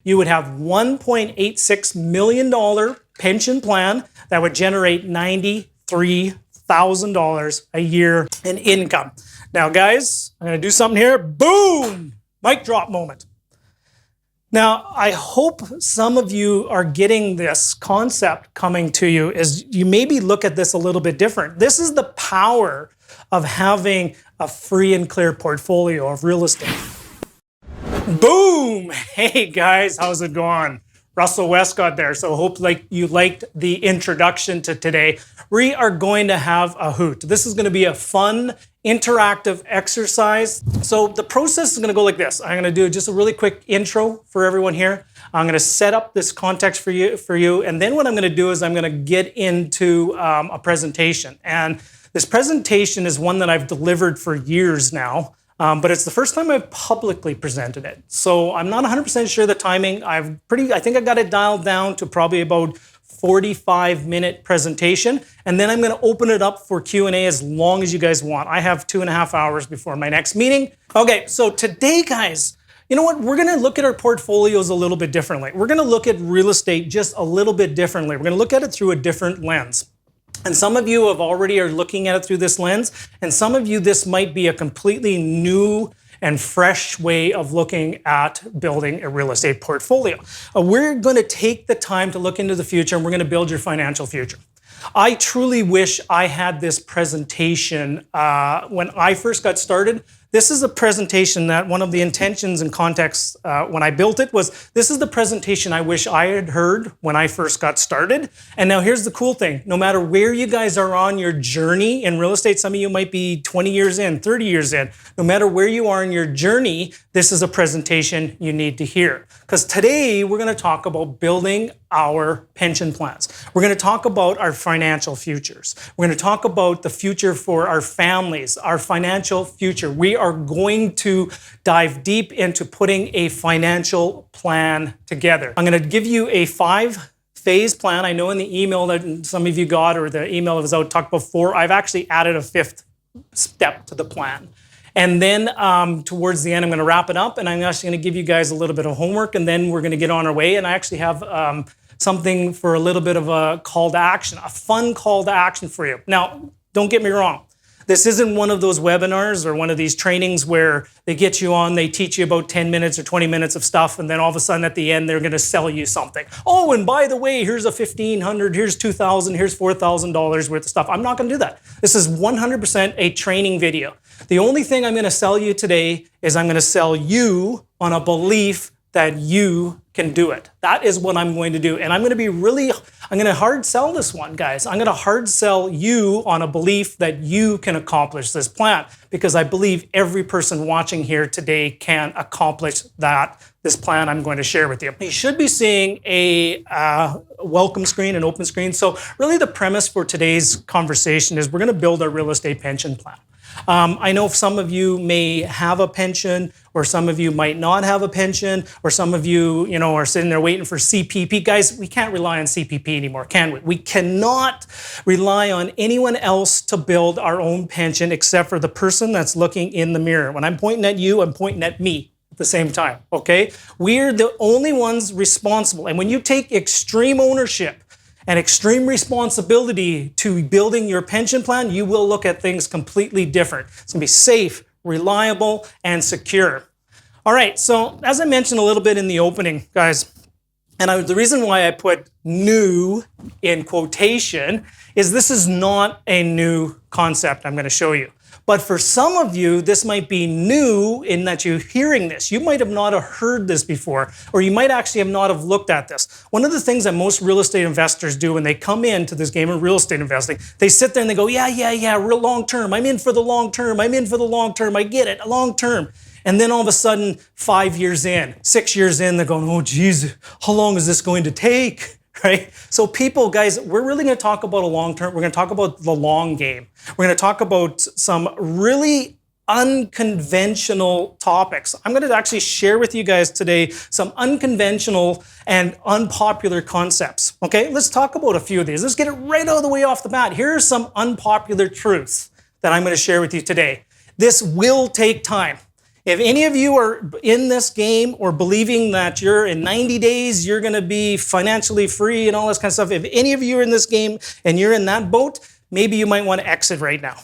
you would have $1.86 million pension plan that would generate $93,000 a year in income. Now, guys, I'm going to do something here. Boom! Mic drop moment. Now, I hope some of you are getting this concept coming to you as you maybe look at this a little bit different. This is the power of having a free and clear portfolio of real estate. Boom! Hey guys, how's it going? Russell Westcott there. So hope you liked the introduction to today. We are going to have a hoot. This is going to be a fun, interactive exercise. So the process is going to go like this. I'm going to do just a really quick intro for everyone here. I'm going to set up this context for you. And then what I'm going to do is I'm going to get into a presentation. And this presentation is one that I've delivered for years now. But it's the first time I've publicly presented it. So I'm not 100% sure the timing. I think I got it dialed down to probably about 45-minute presentation. And then I'm going to open it up for Q&A as long as you guys want. I have 2.5 hours before my next meeting. Okay, so today, guys, you know what? We're going to look at our portfolios a little bit differently. We're going to look at real estate just a little bit differently. We're going to look at it through a different lens. And some of you already are looking at it through this lens, and some of you, this might be a completely new and fresh way of looking at building a real estate portfolio. We're going to take the time to look into the future, and we're going to build your financial future. I truly wish I had this presentation when I first got started. This is a presentation that one of the intentions and contexts when I built it was, this is the presentation I wish I had heard when I first got started. And now here's the cool thing. No matter where you guys are on your journey in real estate, some of you might be 20 years in, 30 years in, no matter where you are in your journey, this is a presentation you need to hear. Because today we're going to talk about building our pension plans. We're going to talk about our financial futures. We're going to talk about the future for our families, our financial future. We are going to dive deep into putting a financial plan together. I'm going to give you a 5-phase plan. I know in the email that some of you got, or the email that was out talked before, I've actually added a 5th step to the plan. And then towards the end, I'm going to wrap it up, and I'm actually going to give you guys a little bit of homework, and then we're going to get on our way. And I actually have something for a little bit of a call to action, a fun call to action for you. Now, don't get me wrong. This isn't one of those webinars or one of these trainings where they get you on, they teach you about 10 minutes or 20 minutes of stuff, and then all of a sudden at the end, they're going to sell you something. Oh, and by the way, here's a $1,500, here's $2,000, here's $4,000 worth of stuff. I'm not going to do that. This is 100% a training video. The only thing I'm going to sell you today is I'm going to sell you on a belief that you can do it. That is what I'm going to do. And I'm going to hard sell this one, guys. I'm going to hard sell you on a belief that you can accomplish this plan, because I believe every person watching here today can accomplish this plan I'm going to share with you. You should be seeing a welcome screen, an open screen. So really the premise for today's conversation is we're going to build a real estate pension plan. I know some of you may have a pension, or some of you might not have a pension, or some of you, are sitting there waiting for CPP. Guys, we can't rely on CPP anymore, can we? We cannot rely on anyone else to build our own pension except for the person that's looking in the mirror. When I'm pointing at you, I'm pointing at me at the same time, okay? We're the only ones responsible. And when you take extreme ownership and extreme responsibility to building your pension plan, you will look at things completely different. It's gonna be safe, reliable, and secure. All right, so as I mentioned a little bit in the opening, guys, and the reason why I put new in quotation is this is not a new concept I'm gonna show you. But for some of you, this might be new in that you're hearing this. You might have not have heard this before, or you might actually have not have looked at this. One of the things that most real estate investors do when they come into this game of real estate investing, they sit there and they go, yeah, real long term. I'm in for the long term. I'm in for the long term. I get it, long term. And then all of a sudden, 5 years in, 6 years in, they're going, oh, geez, how long is this going to take? Right? So people, guys, we're really going to talk about a long term. We're going to talk about the long game. We're going to talk about some really unconventional topics. I'm going to actually share with you guys today some unconventional and unpopular concepts. Okay, let's talk about a few of these. Let's get it right out of the way off the bat. Here are some unpopular truths that I'm going to share with you today. This will take time. If any of you are in this game or believing that you're in 90 days, you're going to be financially free and all this kind of stuff, if any of you are in this game and you're in that boat, maybe you might want to exit right now.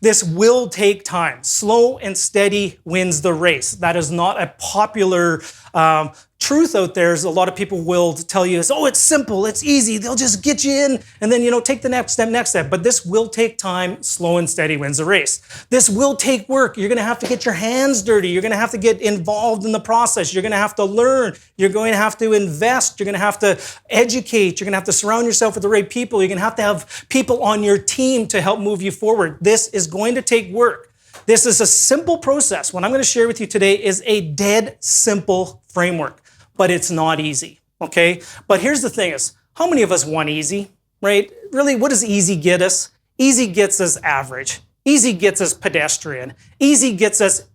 This will take time. Slow and steady wins the race. That is not a popular truth out there. Is a lot of people will tell you, oh, it's simple, it's easy, they'll just get you in and then, take the next step. But this will take time. Slow and steady wins the race. This will take work. You're going to have to get your hands dirty. You're going to have to get involved in the process. You're going to have to learn. You're going to have to invest. You're going to have to educate. You're going to have to surround yourself with the right people. You're going to have people on your team to help move you forward. This is going to take work. This is a simple process. What I'm going to share with you today is a dead simple framework, but it's not easy, okay? But here's the thing is, how many of us want easy, right? Really, what does easy get us? Easy gets us average. Easy gets us pedestrian. Easy gets us,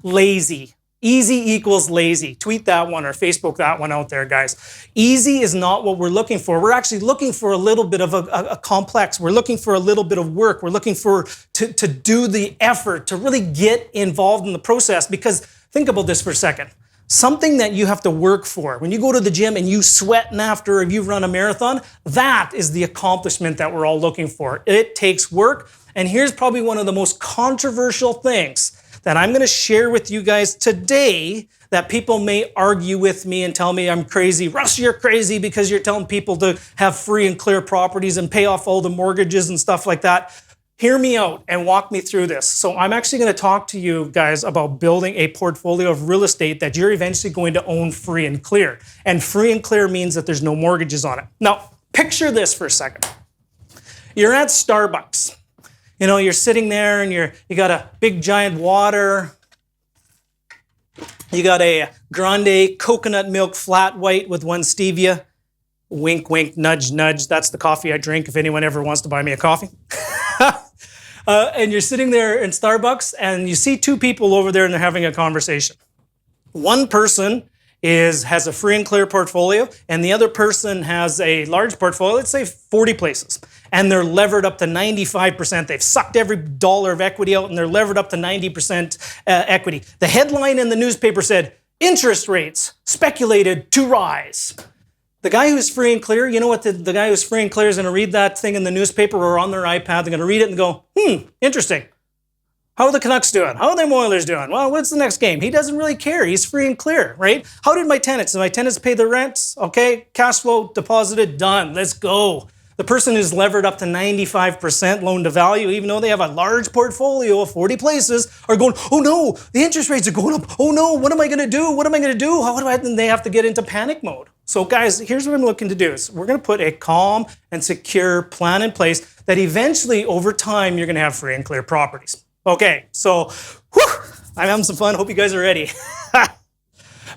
lazy. Easy equals lazy. Tweet that one or Facebook that one out there, guys. Easy is not what we're looking for. We're actually looking for a little bit of a complex. We're looking for a little bit of work. We're looking for to do the effort, to really get involved in the process. Because think about this for a second. Something that you have to work for. When you go to the gym and you sweating after you've run a marathon, that is the accomplishment that we're all looking for. It takes work. And here's probably one of the most controversial things that I'm going to share with you guys today that people may argue with me and tell me I'm crazy. Russ, you're crazy because you're telling people to have free and clear properties and pay off all the mortgages and stuff like that. Hear me out and walk me through this. So I'm actually going to talk to you guys about building a portfolio of real estate that you're eventually going to own free and clear. And free and clear means that there's no mortgages on it. Now, picture this for a second. You're at Starbucks. You're sitting there and you got a big giant water. You got a grande coconut milk flat white with 1 stevia. Wink, wink, nudge, nudge. That's the coffee I drink if anyone ever wants to buy me a coffee. And you're sitting there in Starbucks and you see 2 people over there and they're having a conversation. One person has a free and clear portfolio and the other person has a large portfolio, let's say 40 places. And they're levered up to 95%. They've sucked every dollar of equity out and they're levered up to 90% equity. The headline in the newspaper said, interest rates speculated to rise. The guy who's free and clear, you know what the guy who's free and clear is going to read that thing in the newspaper or on their iPad. They're going to read it and go, interesting. How are the Canucks doing? How are the Oilers doing? Well, what's the next game? He doesn't really care. He's free and clear, right? How did my tenants pay their rents? Okay, cash flow deposited, done. Let's go. The person who's levered up to 95% loan to value, even though they have a large portfolio of 40 places, are going, oh no, the interest rates are going up. Oh no, what am I going to do? What am I going to do? And they have to get into panic mode. So guys, here's what I'm looking to do is we're going to put a calm and secure plan in place that eventually over time, you're going to have free and clear properties. Okay, so I'm having some fun. Hope you guys are ready.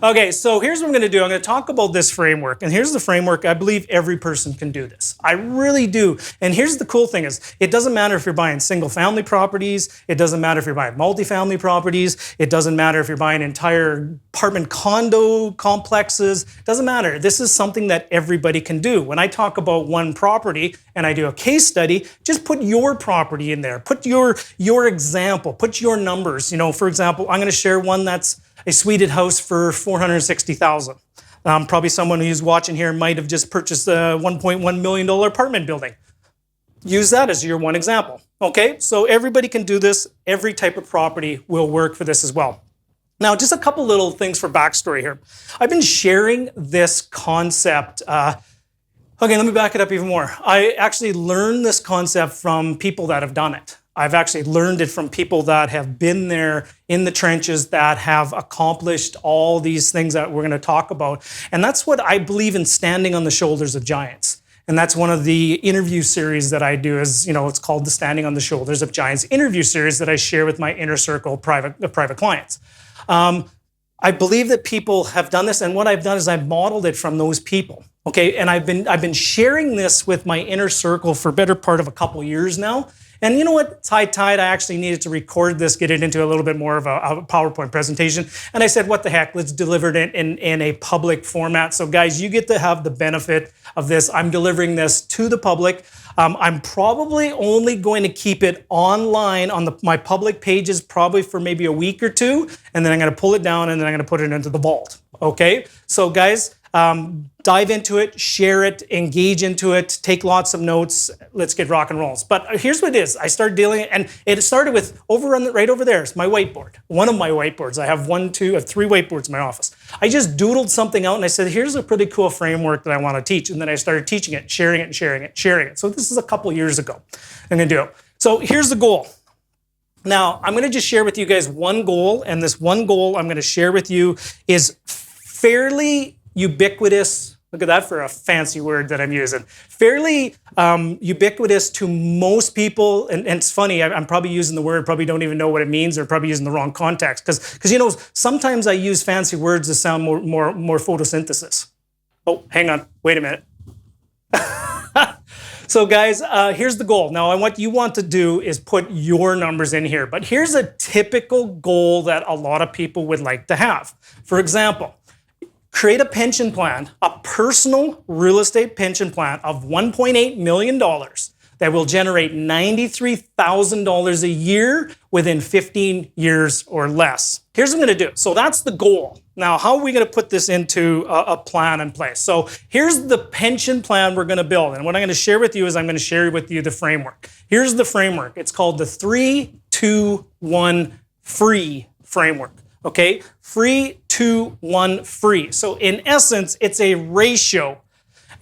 Okay, so here's what I'm going to do. I'm going to talk about this framework. And here's the framework. I believe every person can do this. I really do. And here's the cool thing is it doesn't matter if you're buying single family properties. It doesn't matter if you're buying multifamily properties. It doesn't matter if you're buying entire apartment condo complexes. It doesn't matter. This is something that everybody can do. When I talk about one property and I do a case study, just put your property in there. Put your example. Put your numbers. For example, I'm going to share one that's a suited house for $460,000. Probably someone who's watching here might have just purchased a $1.1 million apartment building. Use that as your one example. Okay, so everybody can do this. Every type of property will work for this as well. Now, just a couple little things for backstory here. I've been sharing this concept. Okay, let me back it up even more. I actually learned this concept from people that have done it. I've actually learned it from people that have been there in the trenches that have accomplished all these things that we're going to talk about. And that's what I believe in, standing on the shoulders of giants. And that's one of the interview series that I do is, it's called the Standing on the Shoulders of Giants interview series that I share with my inner circle private clients. I believe that people have done this, and what I've done is I've modeled it from those people. Okay, and I've been sharing this with my inner circle for a better part of a couple years now. And you know what? It's high tide. I actually needed to record this, get it into a little bit more of a PowerPoint presentation. And I said, what the heck? Let's deliver it in a public format. So guys, you get to have the benefit of this. I'm delivering this to the public. I'm probably only going to keep it online on my public pages probably for maybe a week or two, and then I'm going to pull it down and then I'm going to put it into the vault. Okay, so guys, dive into it, share it, engage into it, take lots of notes. Let's get rock and rolls. But here's what it is. I started dealing, and it started with right over there is my whiteboard. One of my whiteboards. I have three whiteboards in my office. I just doodled something out and I said, here's a pretty cool framework that I want to teach. And then I started teaching it, sharing it, sharing it, sharing it. So this is a couple years ago. I'm going to do it. So here's the goal. Now, I'm going to just share with you guys one goal, and this one goal I'm going to share with you is fairly ubiquitous. Look at that for a fancy word that I'm using. Fairly ubiquitous to most people, and it's funny, I'm probably using the word, probably don't even know what it means, or probably using the wrong context, because you know, sometimes I use fancy words to sound more photosynthesis. Oh, hang on, wait a minute. So guys, here's the goal. Now, what you want to do is put your numbers in here, but here's a typical goal that a lot of people would like to have. For example, create a pension plan, a personal real estate pension plan of $1.8 million that will generate $93,000 a year within 15 years or less. Here's what I'm going to do. So that's the goal. Now, how are we going to put this into a plan in place? So here's the pension plan we're going to build. And what I'm going to share with you is I'm going to share with you the framework. Here's the framework. It's called the 3-2-1 free framework. Okay? Free, 2, 1, free. So in essence, it's a ratio.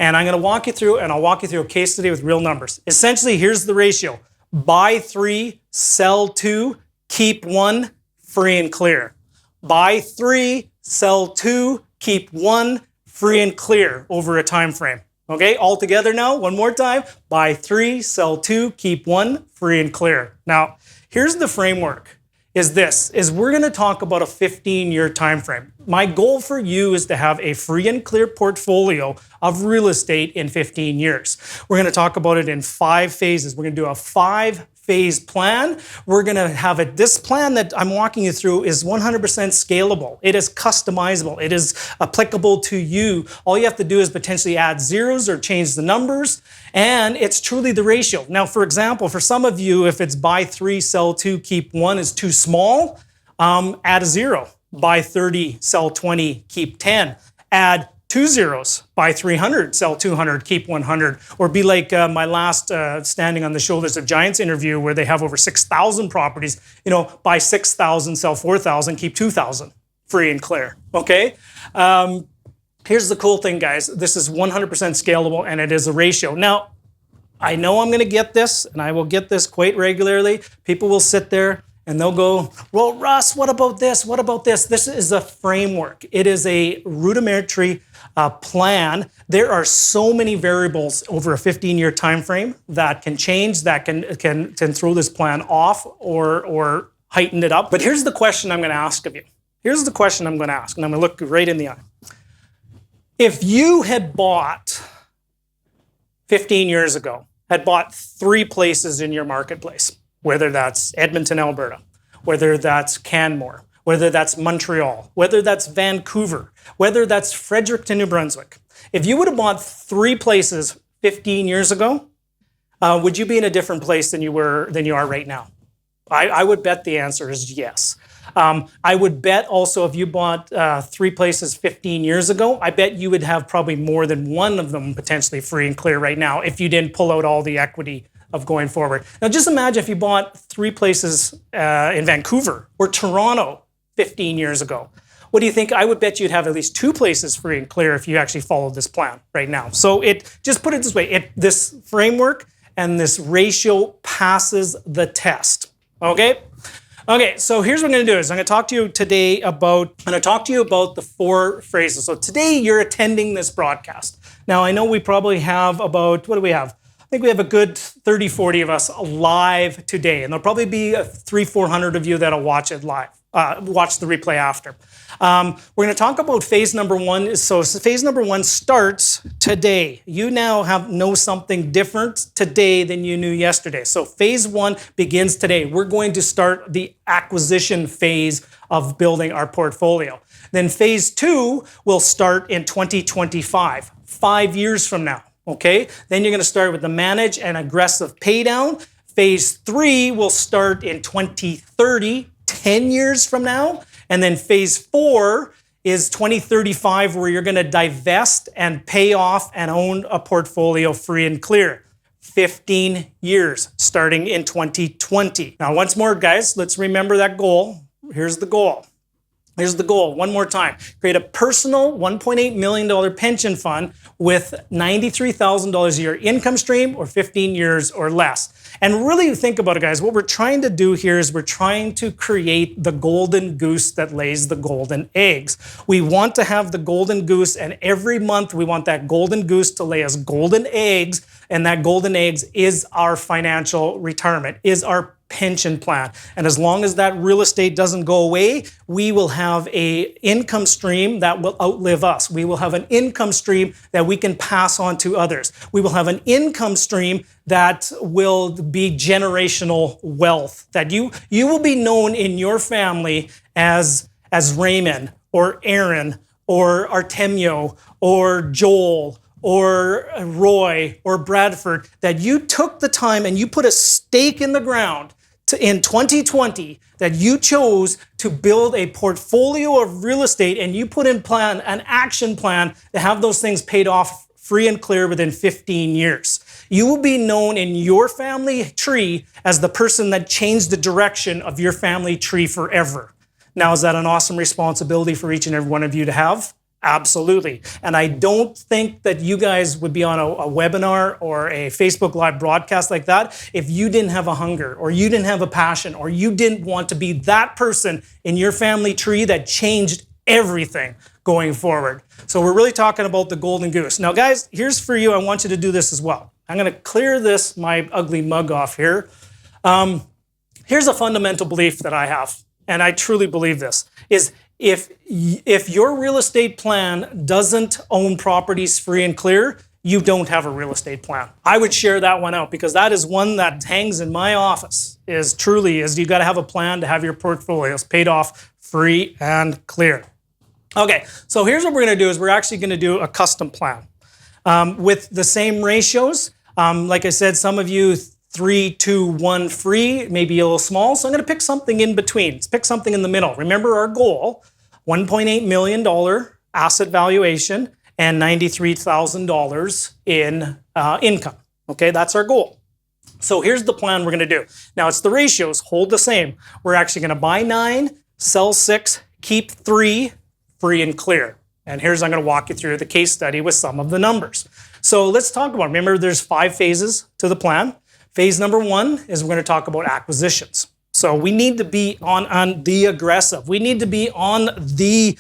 And I'm going to walk you through, and I'll walk you through a case study with real numbers. Essentially, here's the ratio. Buy 3, sell 2, keep 1, free and clear. Buy 3, sell 2, keep 1, free and clear over a time frame. Okay, all together now, one more time. Buy 3, sell 2, keep 1, free and clear. Now, here's the framework. Is we're going to talk about a 15-year time frame. My goal for you is to have a free and clear portfolio of real estate in 15 years. We're going to talk about it in 5 phases. We're going to do a 5-phase plan. We're going to have this plan that I'm walking you through is 100% scalable. It is customizable. It is applicable to you. All you have to do is potentially add zeros or change the numbers, and it's truly the ratio. Now, for example, for some of you, if it's buy 3, sell 2, keep 1 is too small, add a 0. Buy 30, sell 20, keep 10. Add 2 zeros. Buy 300, sell 200, keep 100. Or be like my last Standing on the Shoulders of Giants interview where they have over 6,000 properties. You know, buy 6,000, sell 4,000, keep 2,000. Free and clear, okay? Here's the cool thing, guys. This is 100% scalable, and it is a ratio. Now, I know I'm going to get this, and I will get this quite regularly. People will sit there and they'll go, well, Russ, what about this? What about this? This is a framework. It is a rudimentary plan. There are so many variables over a 15-year time frame that can change, that can throw this plan off or heighten it up. But here's the question I'm going to ask of you. Here's the question I'm going to ask, and I'm going to look right in the eye. If you had bought 15 years ago, had bought 3 places in your marketplace, whether that's Edmonton, Alberta, whether that's Canmore, whether that's Montreal, whether that's Vancouver, whether that's Fredericton, New Brunswick. If you would have bought 3 places 15 years ago, would you be in a different place than you are right now? I would bet the answer is yes. I would bet also if you bought 3 places 15 years ago, I bet you would have probably more than one of them potentially free and clear right now if you didn't pull out all the equity of going forward. Now just imagine if you bought 3 places in Vancouver or Toronto 15 years ago. What do you think? I would bet you'd have at least 2 places free and clear if you actually followed this plan right now. So just put it this way, this framework and this ratio passes the test, okay? Okay, so here's what I'm going to do is I'm going to talk to you today about the 4 phrases. So today you're attending this broadcast. Now I know we probably have about, what do we have? I think we have a good 30, 40 of us live today, and there'll probably be 300-400 of you that'll watch it live, watch the replay after. We're going to talk about phase number 1. So phase number 1 starts today. You now know something different today than you knew yesterday. So phase 1 begins today. We're going to start the acquisition phase of building our portfolio. Then phase 2 will start in 2025, 5 years from now. okay? Then you're gonna start with the manage and aggressive pay down. Phase 3 will start in 2030, 10 years from now. And then phase 4 is 2035, where you're gonna divest and pay off and own a portfolio free and clear. 15 years starting in 2020. Now, once more, guys, let's remember that goal. Here's the goal. Here's the goal, one more time. Create a personal $1.8 million pension fund with $93,000 a year income stream, or 15 years or less. And really think about it, guys. What we're trying to do here is we're trying to create the golden goose that lays the golden eggs. We want to have the golden goose, and every month we want that golden goose to lay us golden eggs, and that golden eggs is our financial retirement, is our pension plan. And as long as that real estate doesn't go away, we will have an income stream that will outlive us. We will have an income stream that we can pass on to others. We will have an income stream that will be generational wealth, that you will be known in your family as Raymond or Aaron or Artemio or Joel or Roy or Bradford, that you took the time and you put a stake in the ground in 2020, that you chose to build a portfolio of real estate, and you put in an action plan to have those things paid off free and clear within 15 years. You will be known in your family tree as the person that changed the direction of your family tree forever. Now, is that an awesome responsibility for each and every one of you to have? Absolutely. And I don't think that you guys would be on a webinar or a Facebook Live broadcast like that if you didn't have a hunger, or you didn't have a passion, or you didn't want to be that person in your family tree that changed everything going forward. So we're really talking about the golden goose. Now, guys, here's for you. I want you to do this as well. I'm going to clear my ugly mug off here. Here's a fundamental belief that I have, and I truly believe this, is if your real estate plan doesn't own properties free and clear, you don't have a real estate plan. I would share that one out, because that is one that hangs in my office, is you got to have a plan to have your portfolios paid off free and clear. Okay, so here's what we're going to do, is we're actually going to do a custom plan with the same ratios. Like I said, some of you 3, 2, 1 free, maybe a little small. So I'm going to pick something in between. Let's pick something in the middle. Remember our goal, $1.8 million asset valuation and $93,000 in income. Okay, that's our goal. So here's the plan we're going to do. Now, it's the ratios, hold the same. We're actually going to buy 9, sell 6, keep 3, free and clear. And I'm going to walk you through the case study with some of the numbers. So let's talk about it. Remember, there's 5 phases to the plan. Phase number 1 is we're going to talk about acquisitions. So we need to be on the aggressive. We need to be on the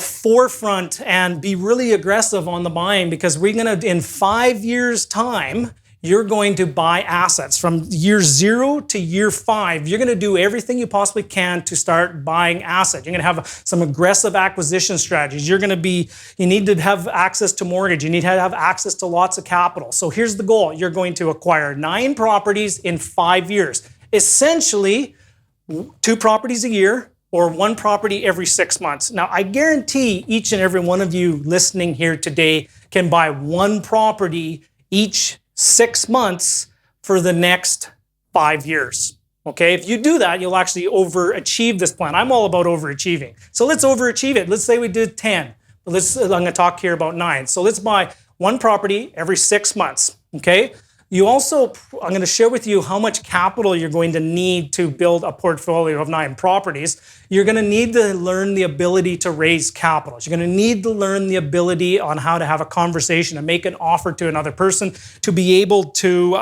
forefront and be really aggressive on the buying, because we're going to, in 5 years' time, you're going to buy assets from year 0 to year 5. You're going to do everything you possibly can to start buying assets. You're going to have some aggressive acquisition strategies. You need to have access to mortgage. You need to have access to lots of capital. So here's the goal. You're going to acquire 9 properties in 5 years. Essentially, 2 properties a year, or 1 property every 6 months. Now, I guarantee each and every one of you listening here today can buy 1 property each 6 months for the next 5 years. Okay, if you do that, you'll actually overachieve this plan. I'm all about overachieving. So let's overachieve it. Let's say we did 10. I'm going to talk here about 9. So let's buy 1 property every 6 months. Okay. I'm going to share with you how much capital you're going to need to build a portfolio of 9 properties. You're going to need to learn the ability to raise capital. You're going to need to learn the ability on how to have a conversation and make an offer to another person to be able to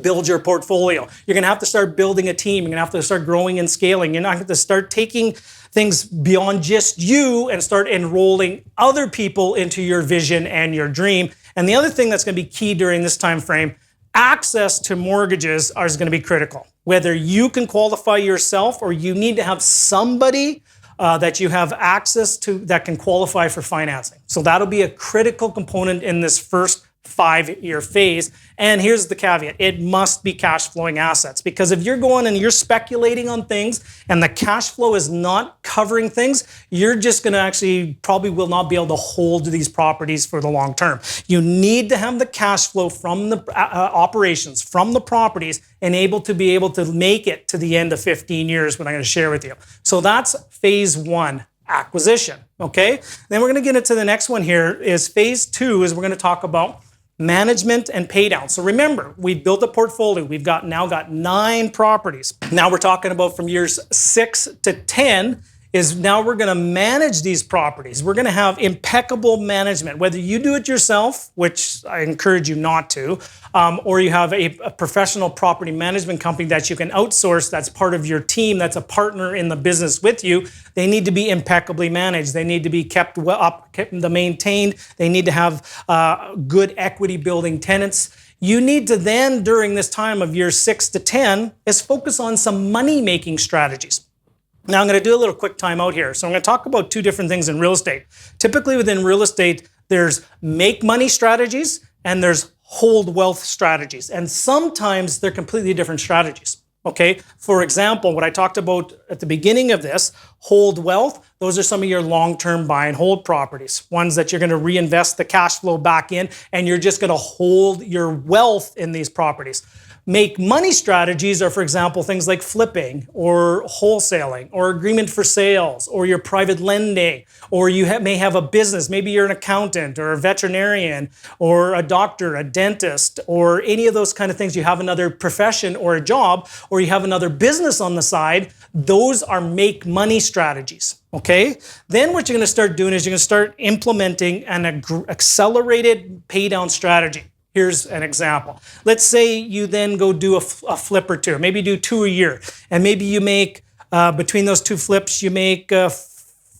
build your portfolio. You're going to have to start building a team. You're going to have to start growing and scaling. You're not going to have to start taking things beyond just you and start enrolling other people into your vision and your dream. And the other thing that's going to be key during this time frame, access to mortgages is going to be critical. Whether you can qualify yourself, or you need to have somebody that you have access to that can qualify for financing. So that'll be a critical component in this first 5-year phase. And here's the caveat. It must be cash flowing assets, because if you're going and you're speculating on things and the cash flow is not covering things, you're just going to actually probably will not be able to hold these properties for the long term. You need to have the cash flow from the operations, from the properties, and able to make it to the end of 15 years, what I'm going to share with you. So that's phase 1. Acquisition, okay? Then we're going to get into the next one here is phase 2 is we're going to talk about management and pay down. So remember, we built a portfolio. We've now got 9 properties. Now we're talking about from years 6 to 10 is now we're going to manage these properties. We're going to have impeccable management, whether you do it yourself, which I encourage you not to, or you have a professional property management company that you can outsource, that's part of your team, that's a partner in the business with you. They need to be impeccably managed. They need to be kept maintained. They need to have good equity building tenants. You need to then, during this time of years 6 to 10, is focus on some money-making strategies. Now I'm going to do a little quick time out here. So I'm going to talk about 2 different things in real estate. Typically within real estate, there's make money strategies and there's hold wealth strategies. And sometimes they're completely different strategies. Okay. For example, what I talked about at the beginning of this, hold wealth, those are some of your long-term buy and hold properties, ones that you're going to reinvest the cash flow back in, and you're just going to hold your wealth in these properties. Make money strategies are, for example, things like flipping or wholesaling or agreement for sales or your private lending, or you may have a business. Maybe you're an accountant or a veterinarian or a doctor, a dentist, or any of those kind of things. You have another profession or a job, or you have another business on the side. Those are make money strategies. Okay? Then what you're going to start doing is you're going to start implementing an accelerated pay down strategy. Here's an example. Let's say you then go do a flip or 2. Maybe do 2 a year. And maybe you make, between those 2 flips, you make $50,000,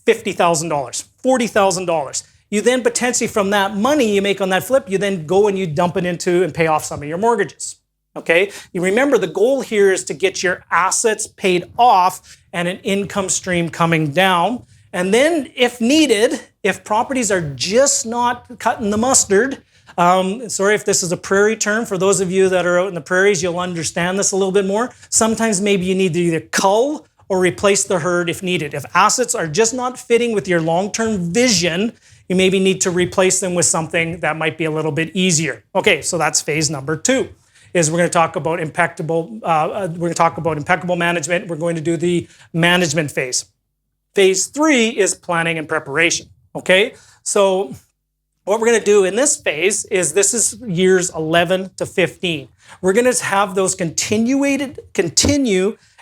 $40,000. You then potentially from that money you make on that flip, you then go and you dump it into and pay off some of your mortgages. Okay? You remember the goal here is to get your assets paid off and an income stream coming down. And then if needed, if properties are just not cutting the mustard, sorry if this is a prairie term. For those of you that are out in the prairies, you'll understand this a little bit more. Sometimes maybe you need to either cull or replace the herd if needed. If assets are just not fitting with your long-term vision, you maybe need to replace them with something that might be a little bit easier. Okay, so that's phase number 2. Is we're going to talk about impeccable management. We're going to do the management phase. Phase 3 is planning and preparation. Okay, so what we're going to do in this phase is this is years 11 to 15. We're going to have those continue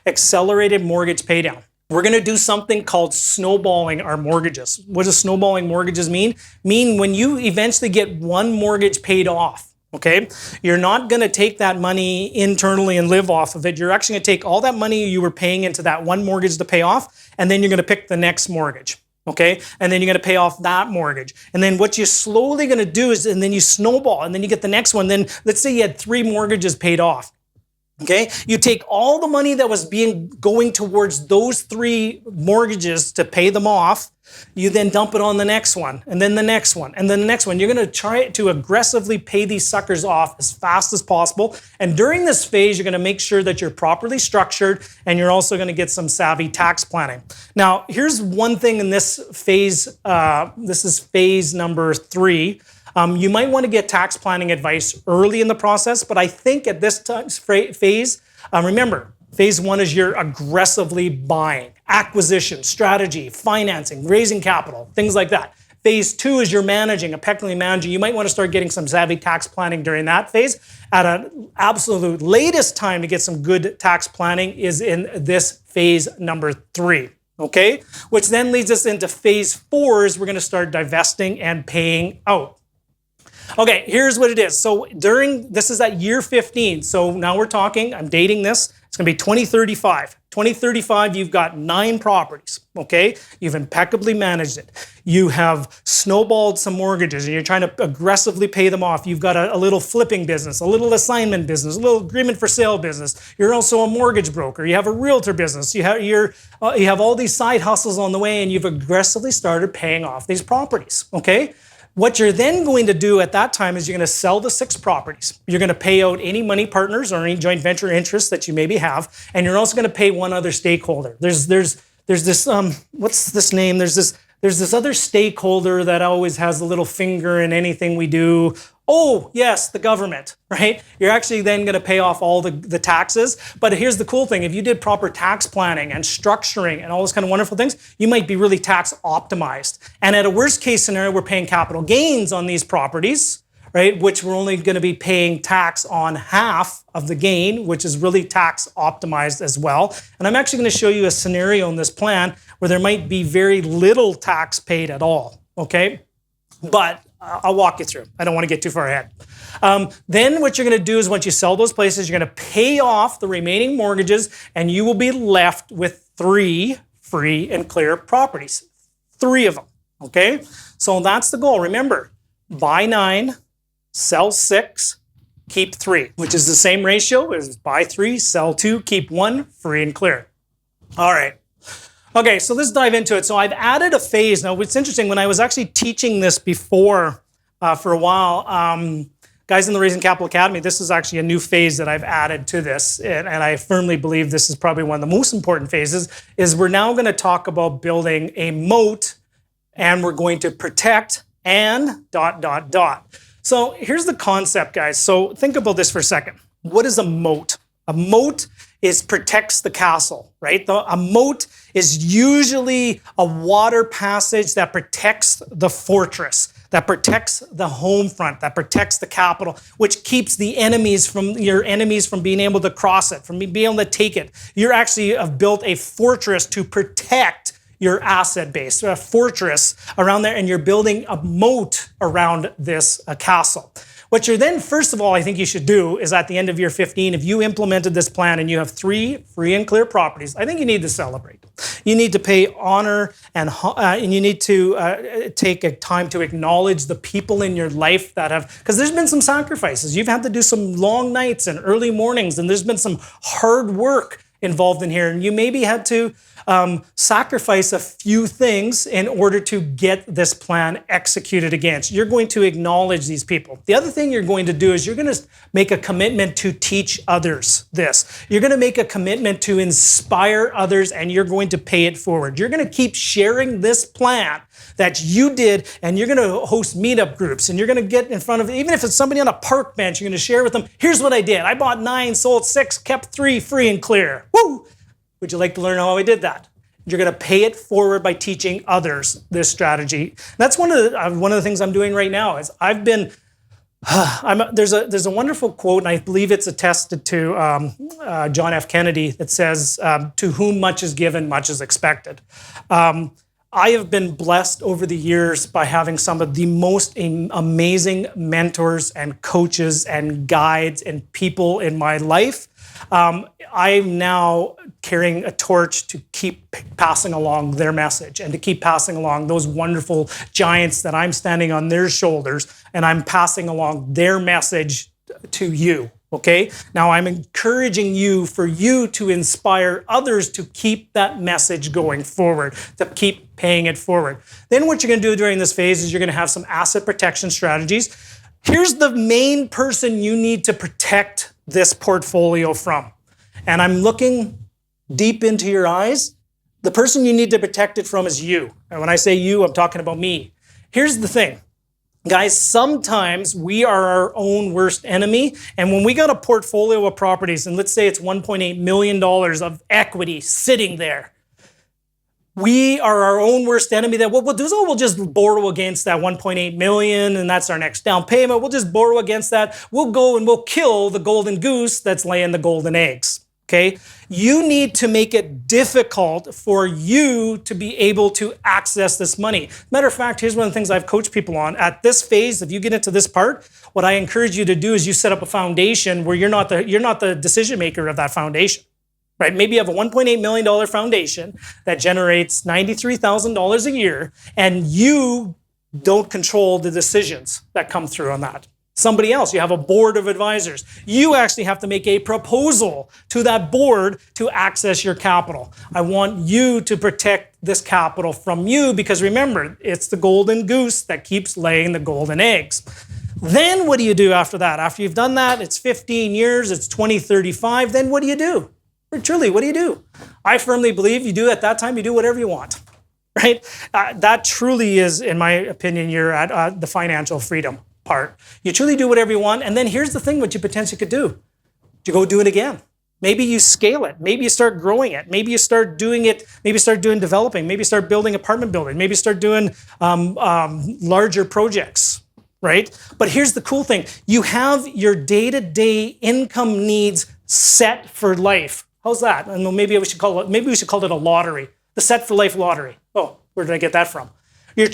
accelerated mortgage paydown. We're going to do something called snowballing our mortgages. What does snowballing mortgages mean? Mean when you eventually get one mortgage paid off, okay, you're not going to take that money internally and live off of it. You're actually going to take all that money you were paying into that one mortgage to pay off, and then you're going to pick the next mortgage. Okay, and then you're going to pay off that mortgage. And then what you're slowly going to do is, and then you snowball, and then you get the next one. Then let's say you had 3 mortgages paid off. Okay, you take all the money that was going towards those 3 mortgages to pay them off. You then dump it on the next one, and then the next one, and then the next one. You're going to try to aggressively pay these suckers off as fast as possible. And during this phase, you're going to make sure that you're properly structured, and you're also going to get some savvy tax planning. Now, here's one thing in this phase. This is phase number 3. You might want to get tax planning advice early in the process, but I think at this phase, remember, phase 1 is you're aggressively buying, acquisition, strategy, financing, raising capital, things like that. Phase 2 is you're managing, impeccably managing. You might want to start getting some savvy tax planning during that phase. At an absolute latest time to get some good tax planning is in this phase number 3. Okay? Which then leads us into phase 4 is we're going to start divesting and paying out. Okay, here's what it is. So this is at year 15. So now we're talking, I'm dating this. It's going to be 2035. 2035, you've got 9 properties, okay? You've impeccably managed it. You have snowballed some mortgages and you're trying to aggressively pay them off. You've got a little flipping business, a little assignment business, a little agreement for sale business. You're also a mortgage broker. You have a realtor business. You have all these side hustles on the way, and you've aggressively started paying off these properties, okay? What you're then going to do at that time is you're going to sell the 6 properties. You're going to pay out any money partners or any joint venture interests that you maybe have, and you're also going to pay one other stakeholder. There's this what's this name? There's this other stakeholder that always has a little finger in anything we do. Oh, yes, the government, right? You're actually then going to pay off all the taxes. But here's the cool thing. If you did proper tax planning and structuring and all those kind of wonderful things, you might be really tax optimized. And at a worst case scenario, we're paying capital gains on these properties, right? Which we're only going to be paying tax on half of the gain, which is really tax optimized as well. And I'm actually going to show you a scenario in this plan where there might be very little tax paid at all, okay? But I'll walk you through. I don't want to get too far ahead. Then what you're going to do is once you sell those places, you're going to pay off the remaining mortgages and you will be left with 3 free and clear properties. 3 of them, okay? So that's the goal. Remember, buy 9, sell 6, keep 3, which is the same ratio as buy 3, sell 2, keep 1, free and clear. All right. Okay, so let's dive into it. So I've added a phase. Now, what's interesting, when I was actually teaching this before for a while, guys in the Raising Capital Academy, this is actually a new phase that I've added to this. And I firmly believe this is probably one of the most important phases, is we're now going to talk about building a moat, and we're going to protect and ... So here's the concept, guys. So think about this for a second. What is a moat? A moat protects the castle, right? A moat is usually a water passage that protects the fortress, that protects the home front, that protects the capital, which keeps your enemies from being able to cross it, from being able to take it. You actually have built a fortress to protect your asset base, a fortress around there, and you're building a moat around this castle. What you're then, first of all, I think you should do is at the end of year 15, if you implemented this plan and you have 3 free and clear properties, I think you need to celebrate. You need to pay honor and you need to take a time to acknowledge the people in your life that have, because there's been some sacrifices. You've had to do some long nights and early mornings, and there's been some hard work involved in here. And you maybe had to sacrifice a few things in order to get this plan executed against. You're going to acknowledge these people. The other thing you're going to do is you're going to make a commitment to teach others this. You're going to make a commitment to inspire others, and you're going to pay it forward. You're going to keep sharing this plan that you did, and you're going to host meetup groups, and you're going to get in front of, even if it's somebody on a park bench, you're going to share with them, here's what I did. I bought 9, sold 6, kept 3 free and clear. Woo! Would you like to learn how I did that? You're going to pay it forward by teaching others this strategy. That's one of the things I'm doing right now. Is I've been there's a wonderful quote, and I believe it's attested to John F. Kennedy, that says, "To whom much is given, much is expected." I have been blessed over the years by having some of the most amazing mentors and coaches and guides and people in my life. I'm now carrying a torch to keep passing along their message and to keep passing along those wonderful giants that I'm standing on their shoulders, and I'm passing along their message to you, okay? Now I'm encouraging you for you to inspire others to keep that message going forward, to keep paying it forward. Then what you're gonna do during this phase is you're gonna have some asset protection strategies. Here's the main person you need to protect this portfolio from. And I'm looking deep into your eyes. The person you need to protect it from is you. And when I say you, I'm talking about me. Here's the thing. Guys, sometimes we are our own worst enemy. And when we got a portfolio of properties, and let's say it's $1.8 million of equity sitting there, we are our own worst enemy. That what we'll do is, we'll just borrow against that 1.8 million, and that's our next down payment. We'll just borrow against that. We'll go and we'll kill the golden goose that's laying the golden eggs. Okay? You need to make it difficult for you to be able to access this money. Matter of fact, here's one of the things I've coached people on. At this phase, if you get into this part, what I encourage you to do is you set up a foundation where you're not the decision maker of that foundation. Right? Maybe you have a $1.8 million foundation that generates $93,000 a year, and you don't control the decisions that come through on that. somebody else. You have a board of advisors. You actually have to make a proposal to that board to access your capital. I want you to protect this capital from you because remember, it's the golden goose that keeps laying the golden eggs. Then what do you do after that? After you've done that, it's 15 years, it's 2035, then what do you do? Or truly, what do you do? I firmly believe you do at that time, you do whatever you want, right? That truly is, in my opinion, you're at the financial freedom part. You truly do whatever you want, and then here's the thing what you potentially could do. You go do it again. Maybe you scale it. Maybe you start growing it. Maybe you start doing it. Maybe you start doing developing. Maybe you start building apartment building. Maybe you start doing larger projects, right? But here's the cool thing. You have your day-to-day income needs set for life. How's that? And maybe we should call it a lottery. The set for life lottery. Oh, where did I get that from? Your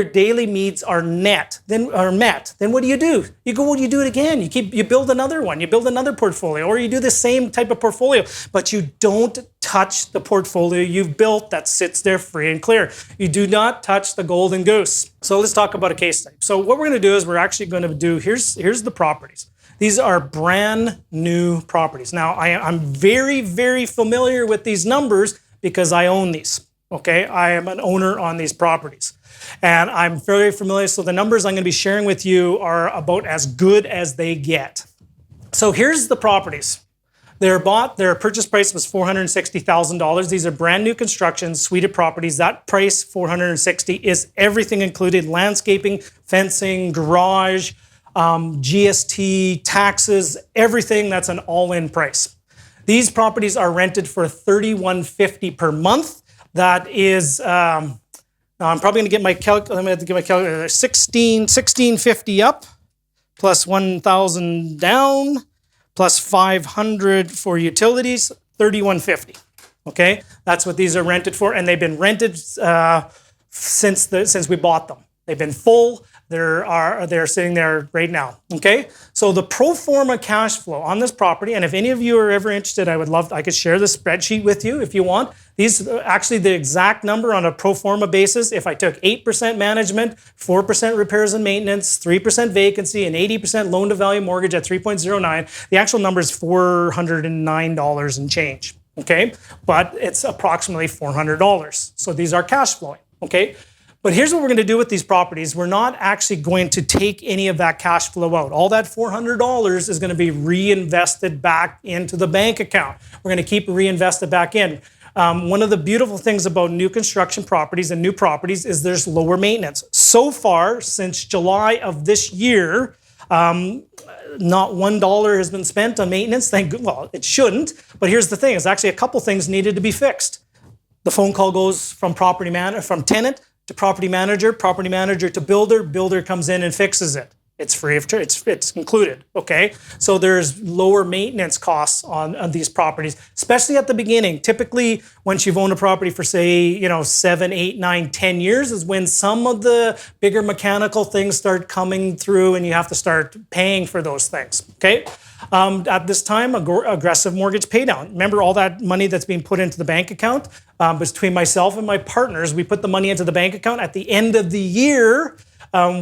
daily needs are met. Then what do? You go, you do it again. You build another one. You build another portfolio, or you do the same type of portfolio, but you don't touch the portfolio you've built that sits there free and clear. You do not touch the golden goose. So let's talk about a case study. So what we're going to do is we're actually going to do, here's the properties. These are brand new properties. Now, I'm very, very familiar with these numbers because I own these, okay? I am an owner on these properties. And I'm very familiar, so the numbers I'm going to be sharing with you are about as good as they get. So here's the properties. They're bought, their purchase price was $460,000. These are brand new construction, suite of properties. That price, $460,000, is everything included: landscaping, fencing, garage, GST, taxes, everything. That's an all-in price. These properties are rented for $3,150 per month. That is, now I'm probably going to get my calculator. $1,650 up, plus $1,000 down, plus $500 for utilities, $3,150. Okay, that's what these are rented for, and they've been rented since we bought them. They've been full. They're sitting there right now. Okay, so the pro forma cash flow on this property, and if any of you are ever interested, I could share the spreadsheet with you if you want. These actually the exact number on a pro forma basis. If I took 8% management, 4% repairs and maintenance, 3% vacancy, and 80% loan to value mortgage at 3.09, the actual number is $409 and change. Okay, but it's approximately $400. So these are cash flowing. Okay. But here's what we're going to do with these properties. We're not actually going to take any of that cash flow out. All that $400 is going to be reinvested back into the bank account. We're going to keep reinvested back in. One of the beautiful things about new construction properties and new properties is there's lower maintenance. So far, since July of this year, not $1 has been spent on maintenance. Well, it shouldn't. But here's the thing: is actually a couple things needed to be fixed. The phone call goes from from tenant to property manager to builder. Builder comes in and fixes it. It's free of charge. It's included. Okay, so there's lower maintenance costs on these properties, especially at the beginning. Typically, once you've owned a property for, say, 7, 8, 9, 10 years, is when some of the bigger mechanical things start coming through, and you have to start paying for those things. Okay. At this time, aggressive mortgage paydown. Remember all that money that's being put into the bank account? Between myself and my partners, we put the money into the bank account. At the end of the year,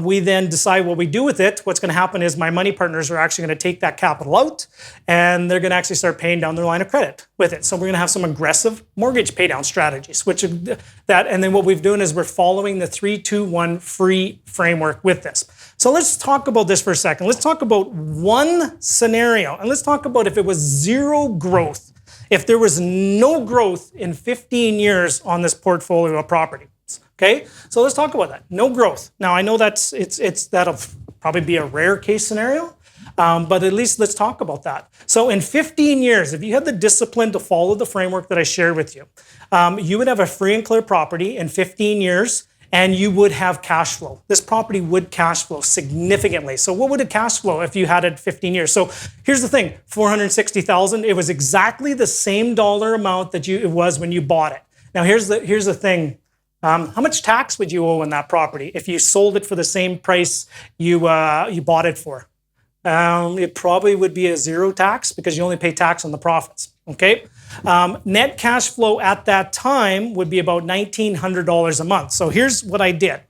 we then decide what we do with it. What's going to happen is my money partners are actually going to take that capital out, and they're going to actually start paying down their line of credit with it. So we're going to have some aggressive mortgage paydown strategies, and then what we've done is we're following the 3-2-1 free framework with this. So let's talk about this for a second. Let's talk about one scenario, and let's talk about if it was zero growth, if there was no growth in 15 years on this portfolio of property. Okay, so let's talk about that. No growth. Now I know that'll probably be a rare case scenario, but at least let's talk about that. So in 15 years, if you had the discipline to follow the framework that I shared with you, you would have a free and clear property in 15 years, and you would have cash flow. This property would cash flow significantly. So what would it cash flow if you had it 15 years? So here's the thing: $460,000. It was exactly the same dollar amount that it was when you bought it. Now here's the thing. How much tax would you owe on that property if you sold it for the same price you bought it for? It probably would be a zero tax because you only pay tax on the profits. Okay, net cash flow at that time would be about $1,900 a month. So here's what I did.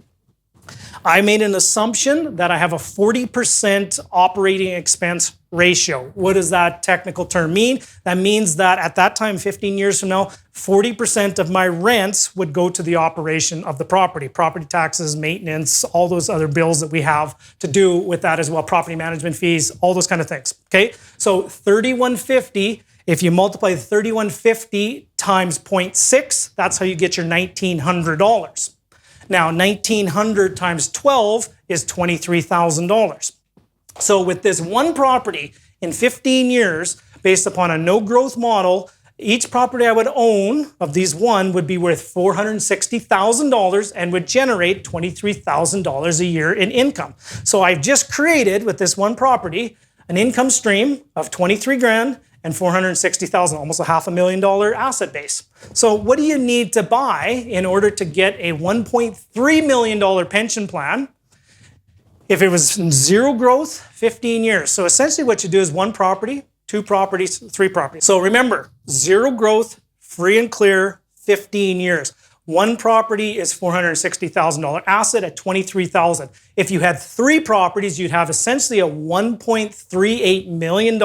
I made an assumption that I have a 40% operating expense ratio. What does that technical term mean? That means that at that time, 15 years from now, 40% of my rents would go to the operation of the property taxes, maintenance, all those other bills that we have to do with that as well, property management fees, all those kind of things. Okay, so 3150. If you multiply 3150 times 0.6, that's how you get your $1,900. Now, 1,900 times 12 is $23,000. So with this one property in 15 years, based upon a no growth model, each property I would own of these one would be worth $460,000 and would generate $23,000 a year in income. So I've just created with this one property an income stream of 23 grand and 460,000, almost a $500,000 asset base. So what do you need to buy in order to get a $1.3 million pension plan if it was zero growth, 15 years? So essentially what you do is one property, two properties, three properties. So remember, zero growth, free and clear, 15 years. One property is $460,000 asset at $23,000. If you had three properties, you'd have essentially a $1.38 million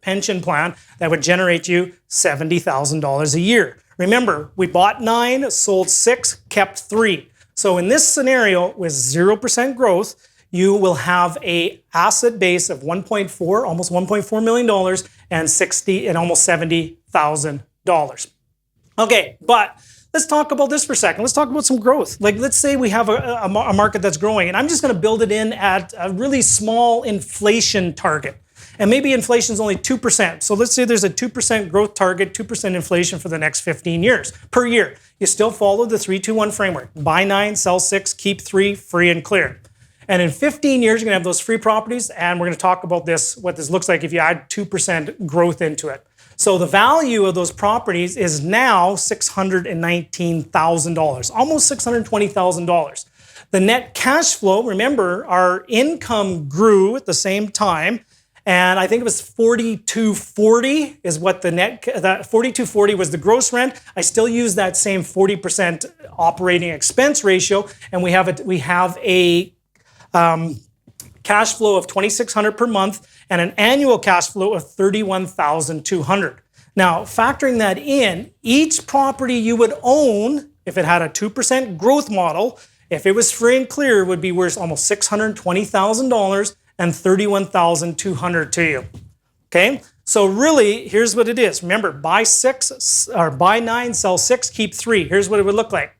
pension plan that would generate you $70,000 a year. Remember, we bought 9, sold 6, kept 3. So in this scenario with 0% growth, you will have a asset base of almost $1.4 million and almost $70,000. Okay, but let's talk about this for a second. Let's talk about some growth. Like, let's say we have a market that's growing, and I'm just going to build it in at a really small inflation target. And maybe inflation is only 2%. So let's say there's a 2% growth target, 2% inflation for the next 15 years per year. You still follow the 3-2-1 framework. Buy 9, sell 6, keep 3, free and clear. And in 15 years, you're going to have those free properties, and we're going to talk about this, what this looks like if you add 2% growth into it. So the value of those properties is now $619,000, almost $620,000. The net cash flow, remember, our income grew at the same time, and I think it was $4,240 is what that $4,240 was the gross rent. I still use that same 40% operating expense ratio, and we have a cash flow of $2,600 per month and an annual cash flow of $31,200. Now, factoring that in, each property you would own, if it had a 2% growth model, if it was free and clear, would be worth almost $620,000 and $31,200 to you. Okay? So really, here's what it is. Remember, buy 9, sell 6, keep 3. Here's what it would look like.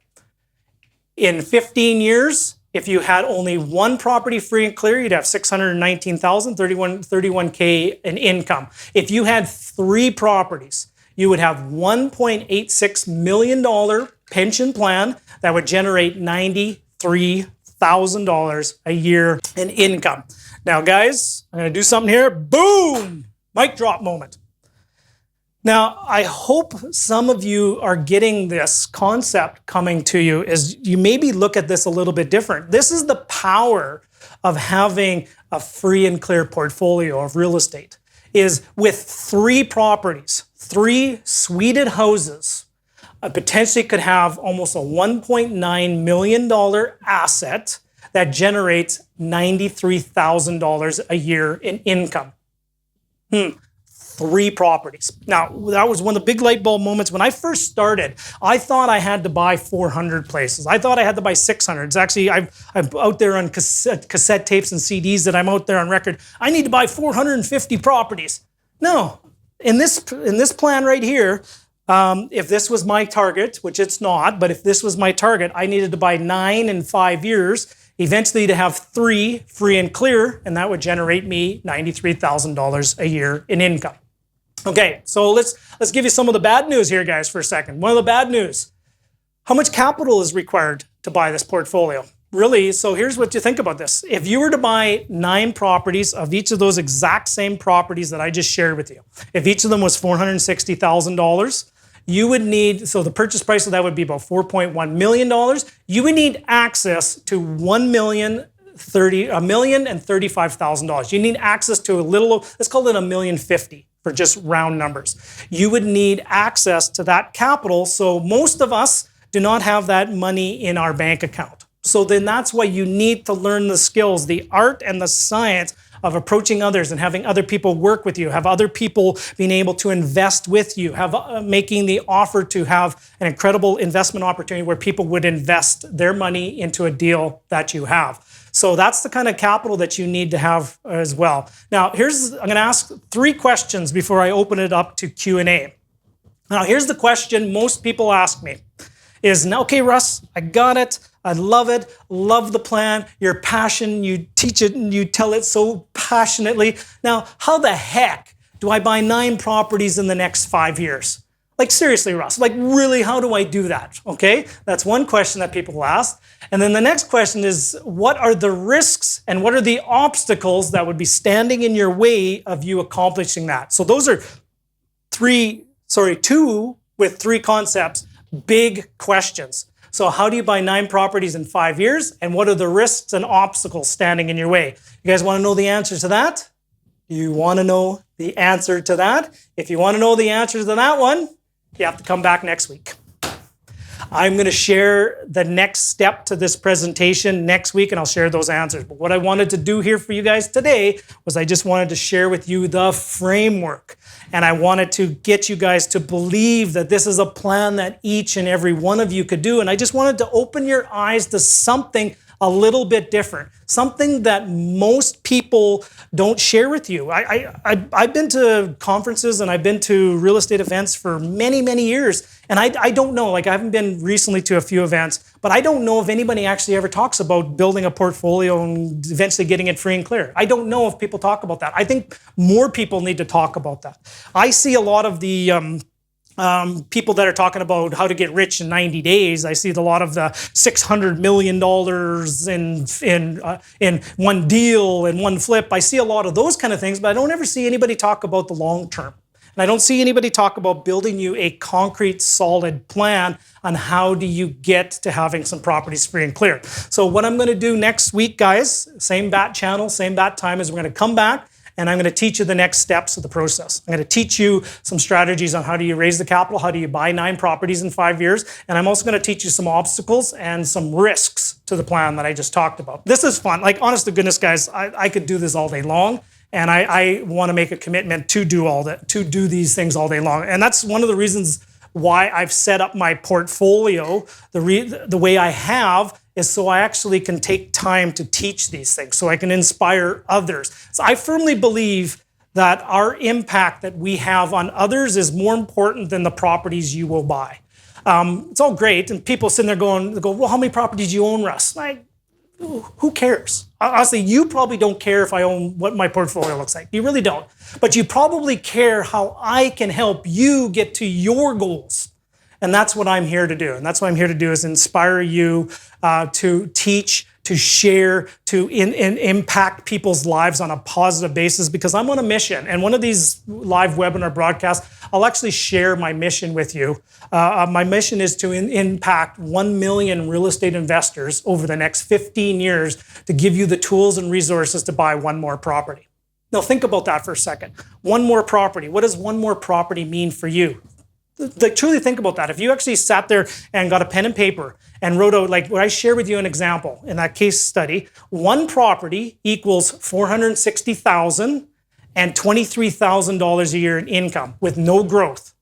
In 15 years, if you had only one property free and clear, you'd have $619,000, $31K in income. If you had 3 properties, you would have $1.86 million pension plan that would generate $93,000 a year in income. Now, guys, I'm going to do something here. Boom! Mic drop moment. Now, I hope some of you are getting this concept coming to you as you maybe look at this a little bit different. This is the power of having a free and clear portfolio of real estate, is with 3 properties, 3 suited houses, I potentially could have almost a $1.9 million asset that generates $93,000 a year in income. 3 properties. Now, that was one of the big light bulb moments. When I first started, I thought I had to buy 400 places. I thought I had to buy 600. It's actually, I'm out there on cassette tapes and CDs that I'm out there on record. I need to buy 450 properties. No, in this plan right here, if this was my target, which it's not, but if this was my target, I needed to buy 9 in 5 years, eventually to have 3 free and clear, and that would generate me $93,000 a year in income. Okay, so let's give you some of the bad news here, guys, for a second. One of the bad news, how much capital is required to buy this portfolio? Really, so here's what you think about this. If you were to buy 9 properties of each of those exact same properties that I just shared with you, if each of them was $460,000, you would need, so the purchase price of that would be about $4.1 million. You would need access to $1,035,000. You need access to a little, let's call it $1,050,000 for just round numbers. You would need access to that capital. So most of us do not have that money in our bank account. So then that's why you need to learn the skills, the art and the science of approaching others and having other people work with you, have other people being able to invest with you, have making the offer to have an incredible investment opportunity where people would invest their money into a deal that you have. So that's the kind of capital that you need to have as well. Now, I'm going to ask 3 questions before I open it up to Q&A. Now, here's the question most people ask me is, okay, Russ, I got it. I love it. Love the plan. Your passion, you teach it and you tell it so passionately. Now, how the heck do I buy 9 properties in the next 5 years? Like, seriously, Russ, like, really, how do I do that? Okay, that's one question that people ask. And then the next question is, what are the risks and what are the obstacles that would be standing in your way of you accomplishing that? So those are 2 with 3 concepts, big questions. So how do you buy 9 properties in 5 years? And what are the risks and obstacles standing in your way? You guys want to know the answer to that? You want to know the answer to that? If you want to know the answer to that one, you have to come back next week. I'm going to share the next step to this presentation next week, and I'll share those answers. But what I wanted to do here for you guys today was I just wanted to share with you the framework. And I wanted to get you guys to believe that this is a plan that each and every one of you could do. And I just wanted to open your eyes to something a little bit different, something that most people don't share with you. I've been to conferences and I've been to real estate events for many, many years. And I don't know, like I haven't been recently to a few events, but I don't know if anybody actually ever talks about building a portfolio and eventually getting it free and clear. I don't know if people talk about that. I think more people need to talk about that. I see a lot of the people that are talking about how to get rich in 90 days. I see a lot of the $600 million in one deal and one flip. I see a lot of those kind of things, but I don't ever see anybody talk about the long term. And I don't see anybody talk about building you a concrete, solid plan on how do you get to having some properties free and clear. So what I'm going to do next week, guys, same bat channel, same bat time, is we're going to come back and I'm going to teach you the next steps of the process. I'm going to teach you some strategies on how do you raise the capital, how do you buy 9 properties in 5 years, and I'm also going to teach you some obstacles and some risks to the plan that I just talked about. This is fun. Like, honest to goodness, guys, I could do this all day long. And I want to make a commitment to do these things all day long. And that's one of the reasons why I've set up my portfolio the way I have, is so I actually can take time to teach these things, so I can inspire others. So I firmly believe that our impact that we have on others is more important than the properties you will buy. It's all great, and people sitting there go, well, how many properties do you own, Russ? Like, who cares? Honestly, you probably don't care if I own what my portfolio looks like. You really don't. But you probably care how I can help you get to your goals. And that's what I'm here to do. And that's what I'm here to do, is inspire you to teach, to share, to impact people's lives on a positive basis, because I'm on a mission. And one of these live webinar broadcasts, I'll actually share my mission with you. My mission is to impact 1 million real estate investors over the next 15 years to give you the tools and resources to buy 1 more property. Now think about that for a second. 1 more property. What does 1 more property mean for you? Like, truly think about that. If you actually sat there and got a pen and paper and wrote out, like, when I share with you an example in that case study, 1 property equals $460,000 and $23,000 a year in income with no growth,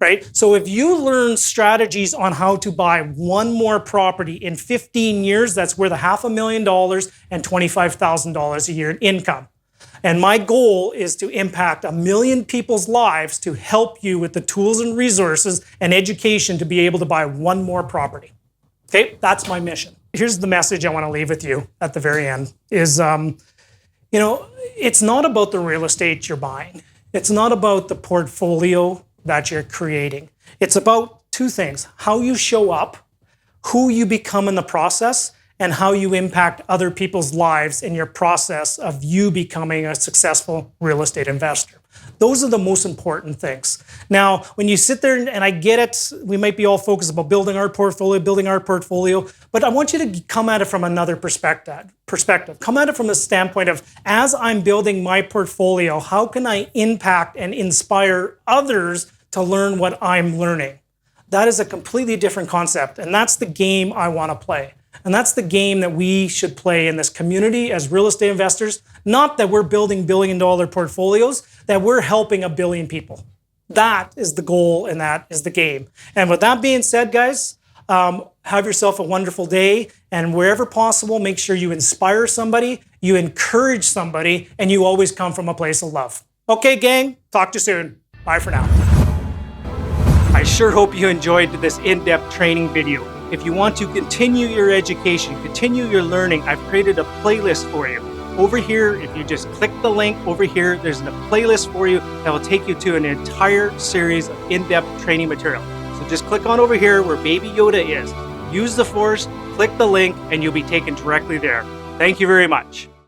right? So if you learn strategies on how to buy 1 more property in 15 years, that's worth $500,000 and $25,000 a year in income. And my goal is to impact 1 million people's lives to help you with the tools and resources and education to be able to buy 1 more property. Okay, that's my mission. Here's the message I want to leave with you at the very end is, it's not about the real estate you're buying. It's not about the portfolio that you're creating. It's about 2 things: how you show up, who you become in the process, and how you impact other people's lives in your process of you becoming a successful real estate investor. Those are the most important things. Now, when you sit there, and I get it, we might be all focused about building our portfolio, but I want you to come at it from another perspective. Come at it from the standpoint of, as I'm building my portfolio, how can I impact and inspire others to learn what I'm learning? That is a completely different concept, and that's the game I want to play. And that's the game that we should play in this community as real estate investors. Not that we're building billion-dollar portfolios, that we're helping a billion people. That is the goal and that is the game. And with that being said, guys, have yourself a wonderful day. And wherever possible, make sure you inspire somebody, you encourage somebody, and you always come from a place of love. Okay, gang, talk to you soon. Bye for now. I sure hope you enjoyed this in-depth training video. If you want to continue your education, continue your learning, I've created a playlist for you. Over here, if you just click the link over here, there's a playlist for you that will take you to an entire series of in-depth training material. So just click on over here where Baby Yoda is. Use the force, click the link, and you'll be taken directly there. Thank you very much.